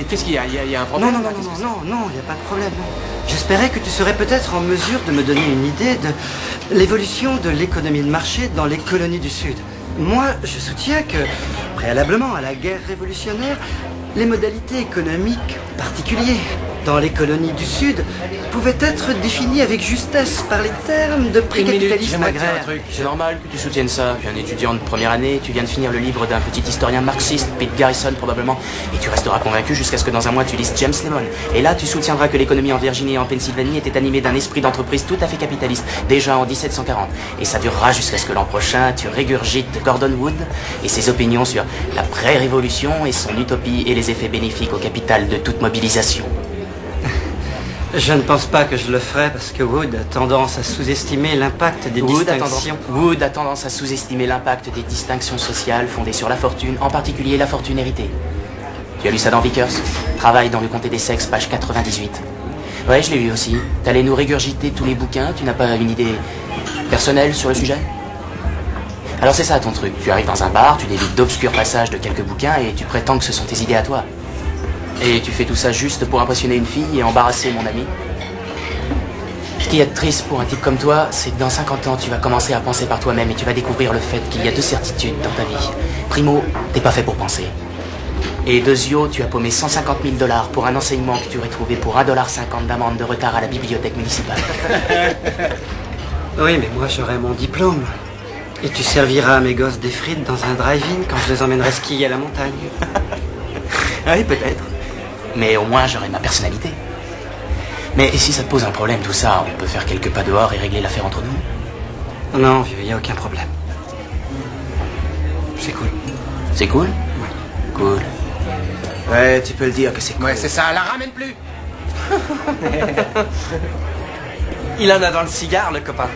Qu'est-ce qu'il y a? Il y a un problème? Non, il n'y a pas de problème. J'espérais que tu serais peut-être en mesure de me donner une idée de l'évolution de l'économie de marché dans les colonies du Sud. Moi, je soutiens que, préalablement à la guerre révolutionnaire, les modalités économiques particulières dans les colonies du Sud pouvaient être définies avec justesse par les termes de pré-capitalisme agraire. C'est normal que tu soutiennes ça. Tu es un étudiant de première année, tu viens de finir le livre d'un petit historien marxiste, Pete Garrison probablement, et tu resteras convaincu jusqu'à ce que dans un mois tu lises James Lemon. Et là, tu soutiendras que l'économie en Virginie et en Pennsylvanie était animée d'un esprit d'entreprise tout à fait capitaliste, déjà en 1740. Et ça durera jusqu'à ce que l'an prochain, tu régurgites Gordon Wood et ses opinions sur la pré-révolution et son utopie et les effets bénéfiques au capital de toute mobilisation. Je ne pense pas que je le ferai parce que Wood a tendance à sous-estimer l'impact des distinctions. Wood a tendance à sous-estimer l'impact des distinctions sociales fondées sur la fortune, en particulier la fortune héritée. Tu as lu ça dans Vickers? Travail dans le comté des sexes, page 98. Ouais, je l'ai lu aussi. T'allais nous régurgiter tous les bouquins, tu n'as pas une idée personnelle sur le sujet? Alors c'est ça ton truc, tu arrives dans un bar, tu délites d'obscurs passages de quelques bouquins et tu prétends que ce sont tes idées à toi. Et tu fais tout ça juste pour impressionner une fille et embarrasser mon ami. Ce qu'il y a de triste pour un type comme toi, c'est que dans 50 ans, tu vas commencer à penser par toi-même et tu vas découvrir le fait qu'il y a deux certitudes dans ta vie. Primo, t'es pas fait pour penser. Et deuxio, tu as paumé 150 000 $ pour un enseignement que tu aurais trouvé pour 1,50 $ d'amende de retard à la bibliothèque municipale. Oui, mais moi j'aurai mon diplôme. Et tu serviras à mes gosses des frites dans un drive-in quand je les emmènerai skier à la montagne. Oui, peut-être. Mais au moins, j'aurai ma personnalité. Mais si ça te pose un problème, tout ça, on peut faire quelques pas dehors et régler l'affaire entre nous. Non, vieux, il n'y a aucun problème. C'est cool. C'est cool? Ouais. Cool. Ouais, tu peux le dire que c'est cool. Ouais, c'est ça, la ramène plus. Il en a dans le cigare, le copain.